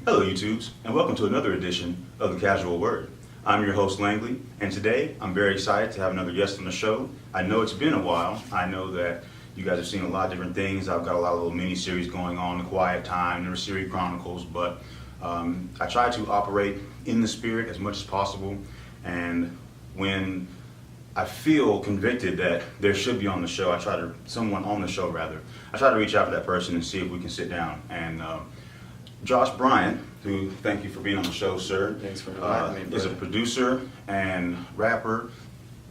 Hello, YouTubes, and welcome to another edition of The Casual Word. I'm your host, Langley, and today I'm very excited to have another guest on the show. I know it's been a while. I know that you guys have seen a lot of different things. I've got a lot of little mini-series going on, The Quiet Time, The Series Chronicles, but I try to operate in the spirit as much as possible, and when I feel convicted that there should be on the show, someone on the show rather, I try to reach out to that person and see if we can sit down. And Josh Bryant, who, thank you for being on the show, sir. Thanks for inviting me, is a producer and rapper,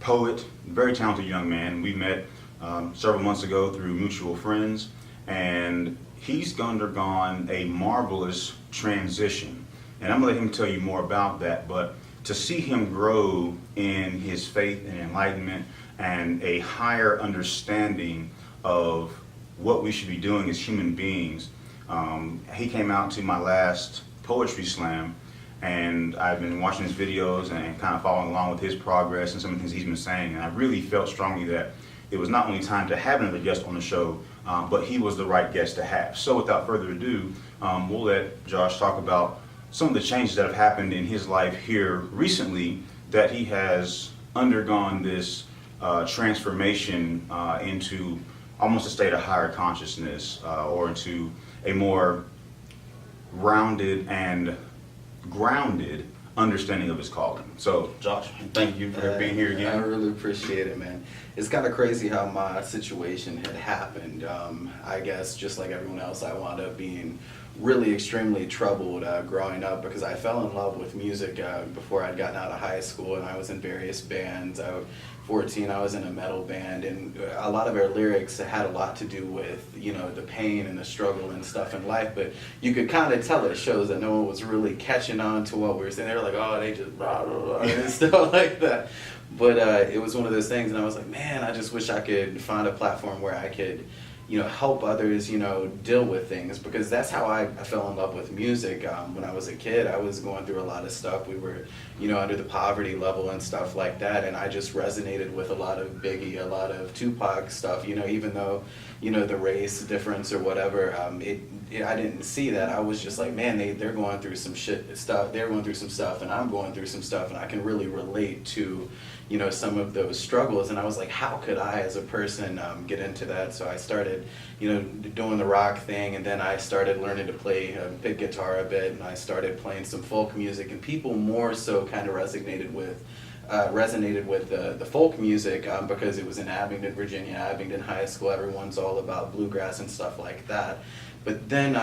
poet, very talented young man. We met several months ago through mutual friends, and he's undergone a marvelous transition. And I'm going to let him tell you more about that, but to see him grow in his faith and enlightenment and a higher understanding of what we should be doing as human beings. He came out to my last poetry slam, and I've been watching his videos and kind of following along with his progress and some of the things he's been saying, and I really felt strongly that it was not only time to have another guest on the show, but he was the right guest to have. So without further ado, we'll let Josh talk about some of the changes that have happened in his life here recently, that he has undergone this transformation into almost a state of higher consciousness, or into a more rounded and grounded understanding of his calling. So, Josh, thank you for being here again. I really appreciate it, man. It's kind of crazy how my situation had happened. I guess just like everyone else, I wound up being really extremely troubled growing up, because I fell in love with music before I'd gotten out of high school, and I was in various bands. 14, I was in a metal band, and a lot of our lyrics had a lot to do with, you know, the pain and the struggle and stuff in life, but you could kind of tell it shows that no one was really catching on to what we were saying. They were like, oh, they just blah, blah, blah, and stuff like that. But it was one of those things, and I was like, man, I just wish I could find a platform where I could, you know, help others, you know, deal with things, because that's how I fell in love with music. When I was a kid, I was going through a lot of stuff. We were, you know, under the poverty level and stuff like that, and I just resonated with a lot of Biggie, a lot of Tupac stuff, you know, even though, you know, the race difference or whatever, I didn't see that. I was just like, man, they're going through some stuff, they're going through some stuff, and I'm going through some stuff, and I can really relate to, you know, some of those struggles. And I was like, how could I as a person get into that? So I started, you know, doing the rock thing, and then I started learning to play guitar a bit, and I started playing some folk music, and people more so kind of resonated with the folk music, because it was in Abingdon, Virginia, Abingdon High School. Everyone's all about bluegrass and stuff like that. But then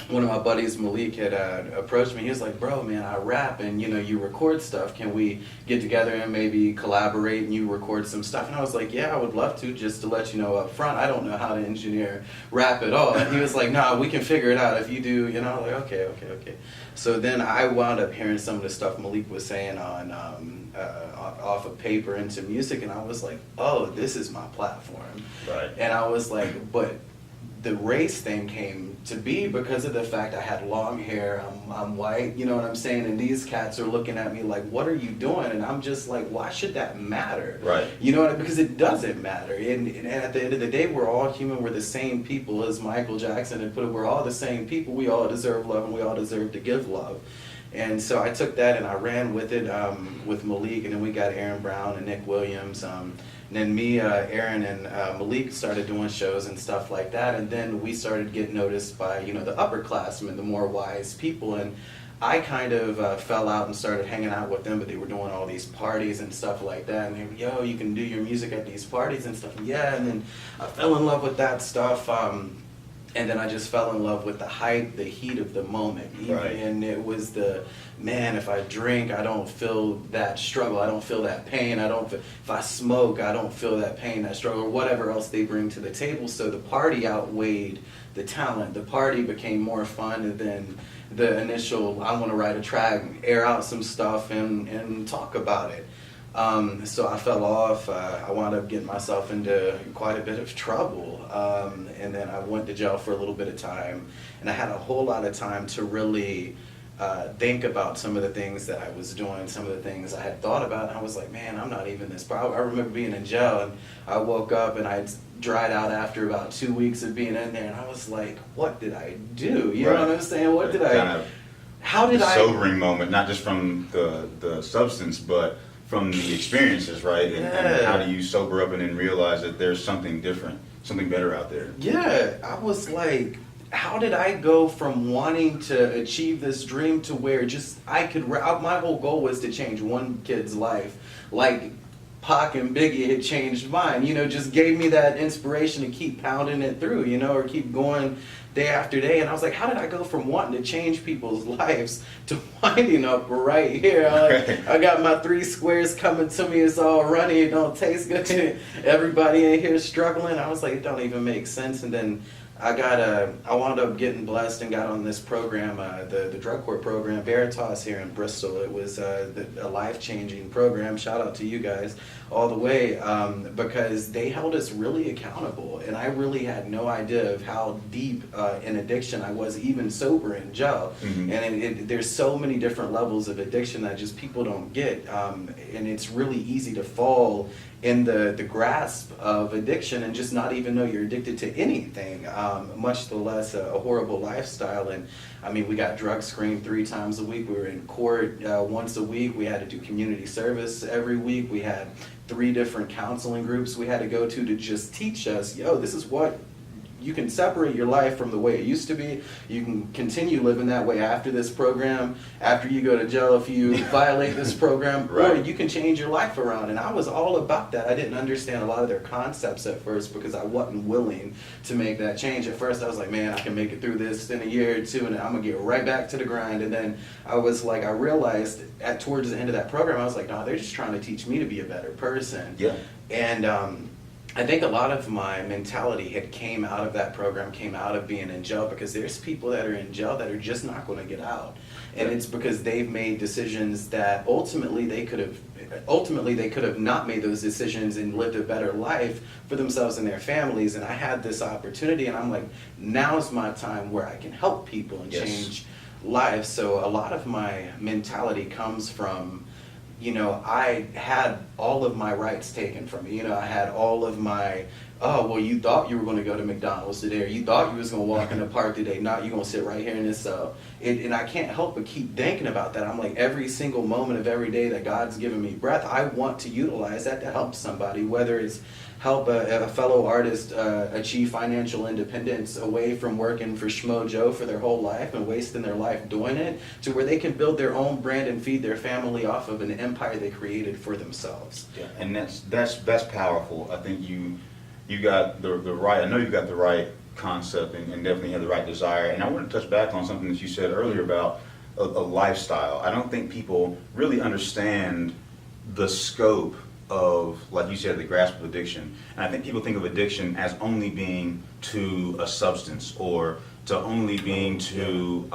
one of my buddies, Malik, had approached me. He was like, bro, man, I rap, and, you know, you record stuff. Can we get together and maybe collaborate, and you record some stuff? And I was like, yeah, I would love to. Just to let you know up front, I don't know how to engineer rap at all. And he was like, nah, we can figure it out if you do, you know. Like, okay. So then I wound up hearing some of the stuff Malik was saying on off of paper into music, and I was like, oh, this is my platform. Right. And I was like, but the race thing came to be because of the fact I had long hair, I'm white, you know what I'm saying? And these cats are looking at me like, what are you doing? And I'm just like, why should that matter? Right. You know what? Because it doesn't matter. And at the end of the day, we're all human. We're the same people, as Michael Jackson had put it. We're all the same people. We all deserve love, and we all deserve to give love. And so I took that and I ran with it with Malik, and then we got Aaron Brown and Nick Williams. And then me, Aaron, and Malik started doing shows and stuff like that. And then we started getting noticed by, you know, the upperclassmen, the more wise people. And I kind of fell out and started hanging out with them, but they were doing all these parties and stuff like that. And they were, yo, you can do your music at these parties and stuff. And yeah, and then I fell in love with that stuff. And then I just fell in love with the hype, the heat of the moment. Right. And it was the, man, if I drink, I don't feel that struggle. I don't feel that pain. If I smoke, I don't feel that pain, that struggle, or whatever else they bring to the table. So the party outweighed the talent. The party became more fun than the initial, I want to write a track, air out some stuff, and talk about it. So I fell off. I wound up getting myself into quite a bit of trouble, and then I went to jail for a little bit of time, and I had a whole lot of time to really think about some of the things that I was doing, some of the things I had thought about, and I was like, man, I'm not even this proud. I remember being in jail, and I woke up, and I dried out after about 2 weeks of being in there, and I was like, what did I do? You know what I'm saying? What did I how did I? Sobering moment, not just from the substance, but from the experiences, right? And how do you sober up and then realize that there's something different, something better out there? Yeah, I was like, how did I go from wanting to achieve this dream to where just I could, my whole goal was to change one kid's life. Like Pac and Biggie had changed mine, just gave me that inspiration to keep pounding it through, or keep going day after day. And I was like, how did I go from wanting to change people's lives to winding up right here? I got my 3 squares coming to me, it's all runny, it don't taste good. Everybody in here struggling. I was like, it don't even make sense. And then I wound up getting blessed and got on this program, the drug court program, Veritas here in Bristol. It was a life-changing program. Shout out to you guys all the way, because they held us really accountable. And I really had no idea of how deep in addiction I was, even sober in jail. Mm-hmm. And there's so many different levels of addiction that just people don't get. And it's really easy to fall in the grasp of addiction and just not even know you're addicted to anything, much less a horrible lifestyle. And I mean, we got drug screened 3 times a week. We were in court once a week. We had to do community service every week. We had 3 different counseling groups we had to go to just teach us, this is what you can separate your life from the way it used to be. You can continue living that way after this program, after you go to jail if you violate this program, right. Or you can change your life around. And I was all about that. I didn't understand a lot of their concepts at first because I wasn't willing to make that change. At first I was like, man, I can make it through this in a year or 2 and I'm gonna get right back to the grind. And then I realized towards the end of that program, I was like, no, they're just trying to teach me to be a better person. Yeah. And I think a lot of my mentality came out of that program, came out of being in jail, because there's people that are in jail that are just not going to get out. And it's because they've made decisions that ultimately they could have not made those decisions and lived a better life for themselves and their families. And I had this opportunity and I'm like, now's my time where I can help people and change lives. So a lot of my mentality comes from, I had all of my rights taken from me. I had all of my, you thought you were going to go to McDonald's today, or you thought you was going to walk in the park today. Not you're going to sit right here in this cell. And I can't help but keep thinking about that. I'm like, every single moment of every day that God's given me breath, I want to utilize that to help somebody, whether it's help a fellow artist achieve financial independence away from working for Schmo Joe for their whole life and wasting their life doing it, to where they can build their own brand and feed their family off of an empire they created for themselves. Yeah, and that's powerful. I think you got the right. I know you got the right concept and definitely have the right desire. And I want to touch back on something that you said earlier about a lifestyle. I don't think people really understand the scope of, like you said, the grasp of addiction. And I think people think of addiction as only being to a substance, or to only being to,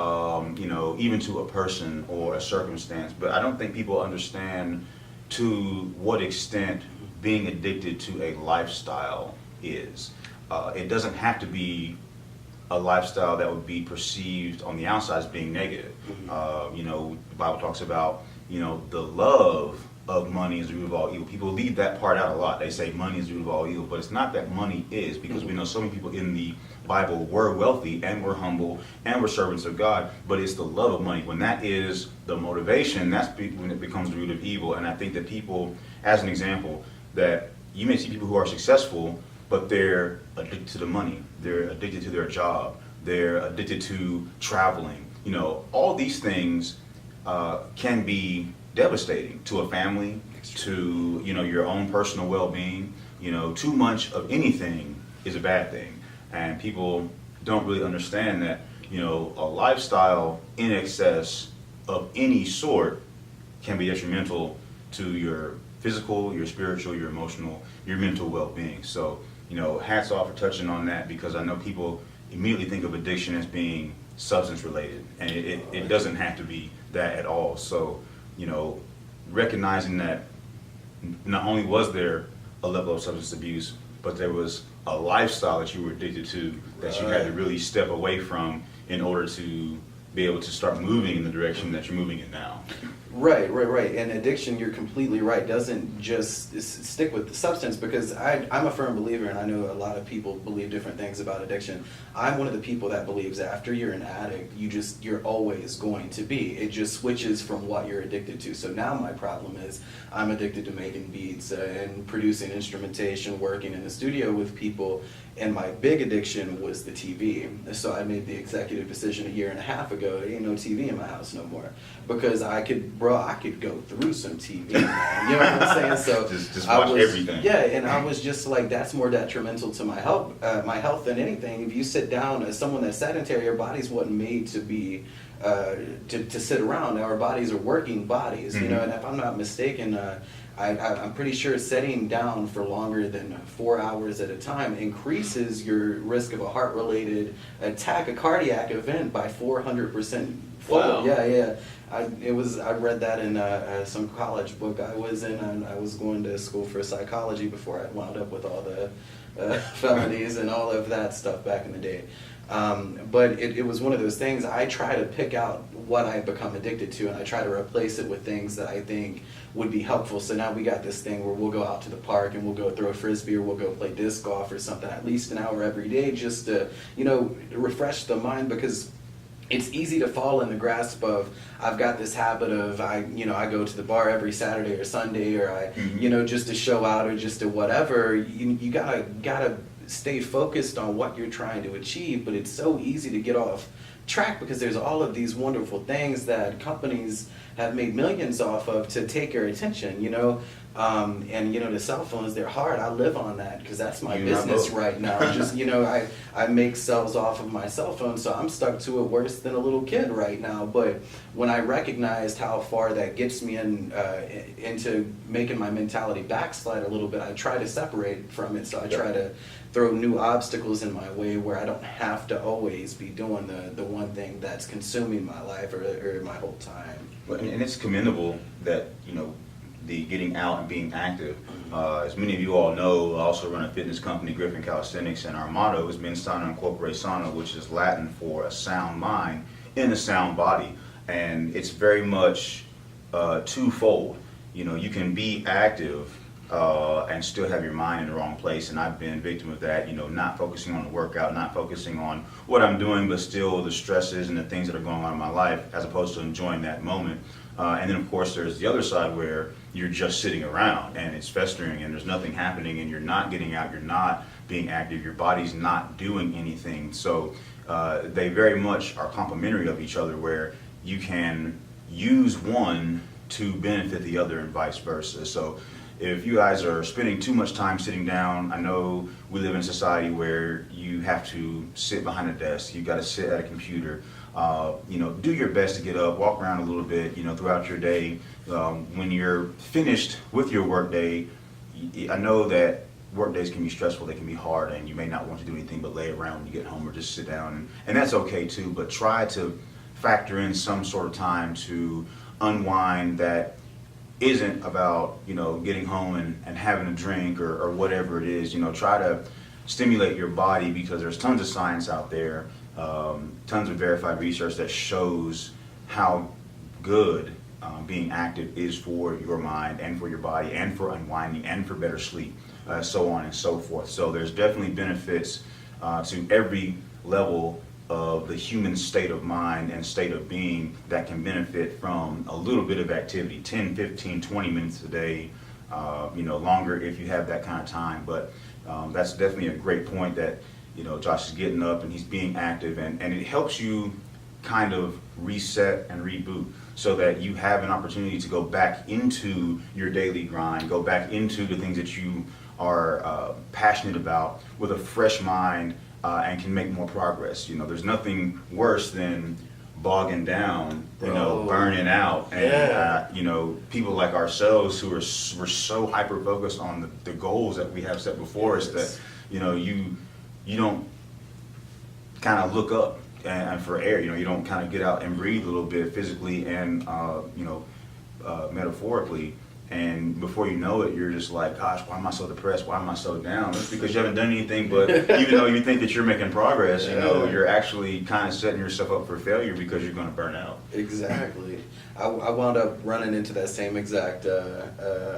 even to a person or a circumstance. But I don't think people understand to what extent being addicted to a lifestyle is. It doesn't have to be a lifestyle that would be perceived on the outside as being negative. The Bible talks about, the love of money is the root of all evil. People leave that part out a lot. They say money is the root of all evil, but it's not that money is, because we know so many people in the Bible were wealthy and were humble and were servants of God, but it's the love of money. When that is the motivation, that's when it becomes the root of evil. And I think that people, as an example, that you may see people who are successful, but they're addicted to the money. They're addicted to their job. They're addicted to traveling. All these things can be devastating to a family, to your own personal well-being. Too much of anything is a bad thing, and people don't really understand that a lifestyle in excess of any sort can be detrimental to your physical, your spiritual, your emotional, your mental well-being. So hats off for touching on that, because I know people immediately think of addiction as being substance related, and it doesn't have to be that at all. So recognizing that not only was there a level of substance abuse, but there was a lifestyle that you were addicted to that you had to really step away from in order to be able to start moving in the direction that you're moving in now. Right. And addiction, you're completely right, doesn't just stick with the substance, because I'm a firm believer, and I know a lot of people believe different things about addiction. I'm one of the people that believes after you're an addict, you're always going to be. It just switches from what you're addicted to. So now my problem is I'm addicted to making beats and producing instrumentation, working in the studio with people. And my big addiction was the TV. So I made the executive decision a year and a half ago, there ain't no TV in my house no more. Because I could go through some TV, man. You know what I'm saying? So just watch everything. Yeah, and I was just like, that's more detrimental to my health than anything. If you sit down as someone that's sedentary, your body's wasn't made to be to sit around. Our bodies are working bodies, you know. And if I'm not mistaken, I'm pretty sure setting down for longer than 4 hours at a time increases your risk of a heart-related attack, a cardiac event, by 400%. Wow. Yeah. I read that in some college book I was in, and I was going to school for psychology before I wound up with all the felonies and all of that stuff back in the day. But it was one of those things. I try to pick out what I've become addicted to, and I try to replace it with things that I think would be helpful. So now we got this thing where we'll go out to the park and we'll go throw a frisbee, or we'll go play disc golf or something, at least an hour every day, just to, refresh the mind, because it's easy to fall in the grasp of, I've got this habit of, I go to the bar every Saturday or Sunday, or just to show out, or just to whatever. You gotta stay focused on what you're trying to achieve, but it's so easy to get off track, because there's all of these wonderful things that companies have made millions off of to take your attention, and the cell phones, they're hard. I live on that, because that's my business right now. Just, I make sales off of my cell phone, so I'm stuck to it worse than a little kid right now. But when I recognized how far that gets me into making my mentality backslide a little bit, I try to separate from it. So I try to throw new obstacles in my way where I don't have to always be doing the one thing that's consuming my life or my whole time. And it's commendable that, the getting out and being active. As many of you all know, I also run a fitness company, Griffin Calisthenics, and our motto is Mens Sana in Corpore Sano, which is Latin for a sound mind in a sound body. And it's very much twofold. You can be active and still have your mind in the wrong place, and I've been a victim of that, not focusing on the workout, not focusing on what I'm doing, but still the stresses and the things that are going on in my life, as opposed to enjoying that moment. And then of course there's the other side where you're just sitting around and it's festering and there's nothing happening, and you're not getting out, you're not being active, your body's not doing anything. So they very much are complementary of each other, where you can use one to benefit the other and vice versa. So if you guys are spending too much time sitting down, I know we live in a society where you have to sit behind a desk, you got to sit at a computer. Do your best to get up, walk around a little bit, throughout your day. When you're finished with your work day, I know that work days can be stressful, they can be hard, and you may not want to do anything but lay around when you get home or just sit down, and that's okay too, but try to factor in some sort of time to unwind that isn't about, getting home and having a drink or whatever it is. Try to stimulate your body, because there's tons of science out there, tons of verified research that shows how good being active is for your mind and for your body and for unwinding and for better sleep, so on and so forth. So there's definitely benefits to every level of the human state of mind and state of being that can benefit from a little bit of activity, 10, 15, 20 minutes a day, longer if you have that kind of time. But that's definitely a great point that, Josh is getting up and he's being active, and it helps you kind of reset and reboot, so that you have an opportunity to go back into your daily grind, go back into the things that you are passionate about with a fresh mind, and can make more progress. There's nothing worse than bogging down, burning out, and people like ourselves who we're so hyper focused on the goals that we have set before us, that you don't kind of look up and for air. You don't kind of get out and breathe a little bit physically and metaphorically, And before you know it, you're just like, gosh, why am I so depressed? Why am I so down? It's because you haven't done anything, but even though you think that you're making progress, you know, you're actually kind of setting yourself up for failure because you're going to burn out. Exactly. I wound up running into that same exact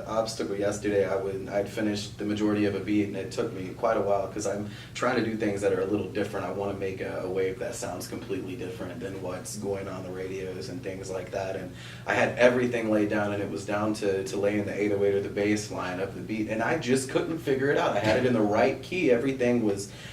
obstacle yesterday. I'd finished the majority of a beat, and it took me quite a while because I'm trying to do things that are a little different. I want to make a wave that sounds completely different than what's going on the radios and things like that. And I had everything laid down, and it was down to laying the 808 or the bass line of the beat, and I just couldn't figure it out. I had it in the right key. Everything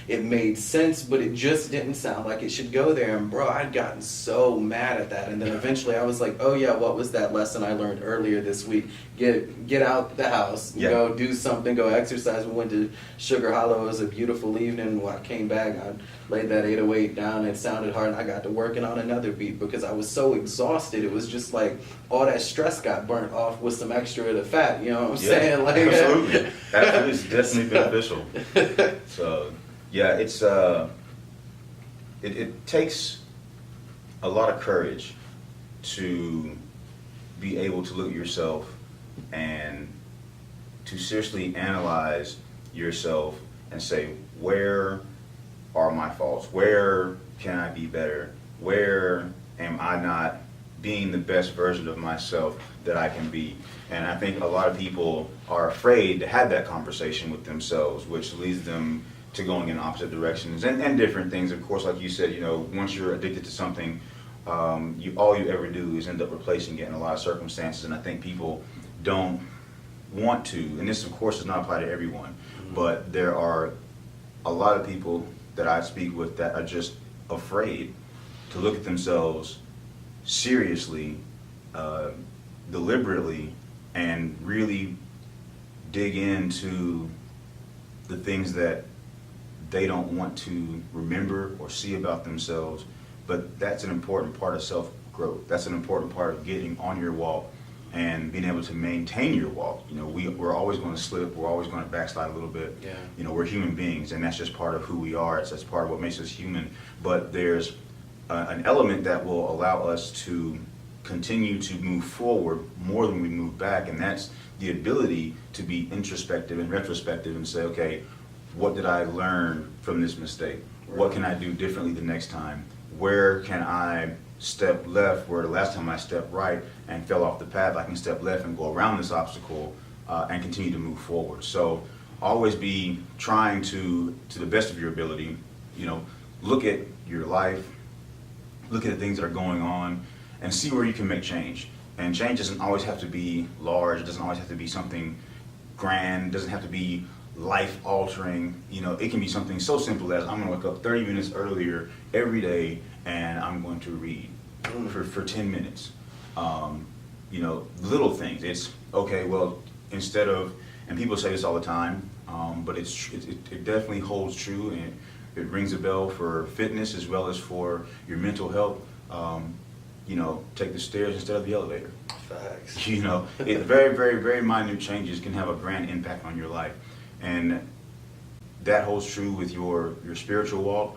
it made sense, but it just didn't sound like it should go there. And bro, I'd gotten so mad at that. And then eventually I was like, oh yeah, what was that lesson I learned earlier this week? Get out the house, go do something, go exercise. We went to Sugar Hollow. It was a beautiful evening. When I came back, I laid that 808 down. It sounded hard, and I got to working on another beat because I was so exhausted. It was just like all that stress got burnt off with some extra of the fat. You know what I'm saying? Like, absolutely. Absolutely, it's definitely beneficial. So yeah, it's it takes a lot of courage to be able to look at yourself and to seriously analyze yourself and say, where are my faults? Where can I be better? Where am I not being the best version of myself that I can be? And I think a lot of people are afraid to have that conversation with themselves, which leads them to going in opposite directions and different things. Of course, like you said, you know, once you're addicted to something, all you ever do is end up replacing it in a lot of circumstances. And I think people don't want to, and this of course does not apply to everyone, but there are a lot of people that I speak with that are just afraid to look at themselves seriously, deliberately, and really dig into the things that they don't want to remember or see about themselves. But that's an important part of self-growth. That's an important part of getting on your walk and being able to maintain your walk. You know, we're always going to slip. We're always going to backslide a little bit. Yeah. You know, we're human beings, and that's just part of who we are. That's part of what makes us human. But there's an element that will allow us to continue to move forward more than we move back, and that's the ability to be introspective and retrospective and say, okay, what did I learn from this mistake? Right. What can I do differently the next time? Where can I step left where the last time I stepped right and fell off the path? I can step left and go around this obstacle and continue to move forward. So always be trying to the best of your ability, you know, look at your life, look at the things that are going on, and see where you can make change. And change doesn't always have to be large. It doesn't always have to be something grand. It doesn't have to be life-altering. You know, it can be something so simple as I'm going to wake up 30 minutes earlier every day and I'm going to read for 10 minutes. You know, little things. It's, okay, well, instead of, and people say this all the time, but it definitely holds true, and it rings a bell for fitness as well as for your mental health. You know, take the stairs instead of the elevator. Facts. You know, very, very, very minute changes can have a grand impact on your life. And that holds true with your spiritual walk.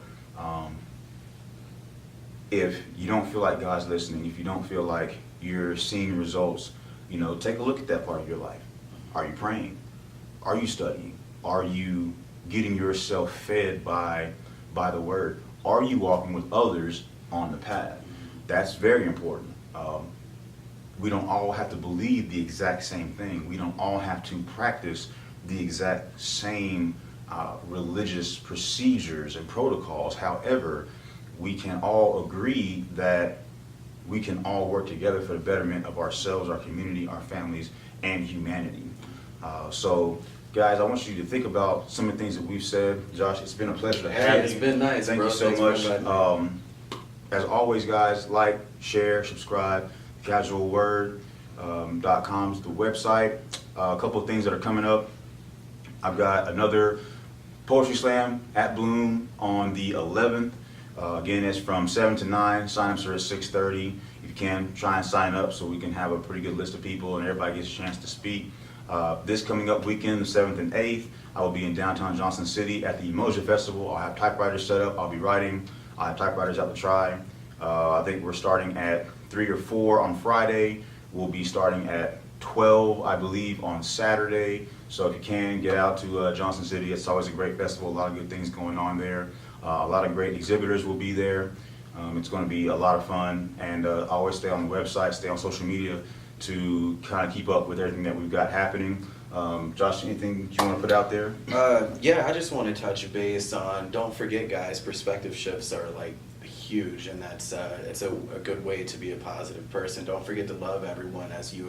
If you don't feel like God's listening, if you don't feel like you're seeing results, you know, take a look at that part of your life. Are you praying? Are you studying? Are you getting yourself fed by the word? Are you walking with others on the path? That's very important. We don't all have to believe the exact same thing. We don't all have to practice the exact same religious procedures and protocols. However, we can all agree that we can all work together for the betterment of ourselves, our community, our families, and humanity. So, guys, I want you to think about some of the things that we've said. Josh, it's been a pleasure to have you. It's been nice, Thank bro. you so Thanks much. As always, guys, like, share, subscribe. CasualWord.com is the website. A couple of things that are coming up. I've got another Poetry Slam at Bloom on the 11th. Again, it's from 7 to 9. Sign-ups are at 6:30. If you can, try and sign up so we can have a pretty good list of people and everybody gets a chance to speak. This coming up weekend, the 7th and 8th, I will be in downtown Johnson City at the Emoja Festival. I'll have typewriters set up. I'll be writing. I have typewriters out to try. I think we're starting at 3 or 4 on Friday. We'll be starting at 12, I believe, on Saturday. So if you can, get out to Johnson City. It's always a great festival, a lot of good things going on there. A lot of great exhibitors will be there. It's going to be a lot of fun, and always stay on the website, stay on social media to kind of keep up with everything that we've got happening. Josh, anything you want to put out there? Yeah, I just want to touch base on, don't forget guys, perspective shifts are like huge, and that's it's a good way to be a positive person. Don't forget to love everyone as you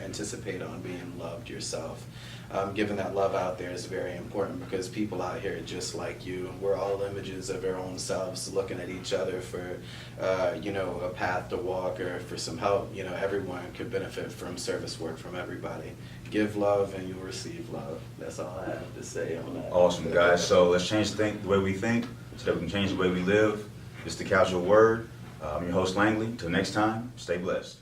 anticipate on being loved yourself. Giving that love out there is very important, because people out here just like you, we're all images of our own selves looking at each other for a path to walk or for some help. Everyone could benefit from service work from everybody. Give love and you'll receive love. That's all I have to say on that. Awesome, guys. So let's change the way we think so that we can change the way we live. It's the Casual Word. I'm your host, Langley. Till next time, stay blessed.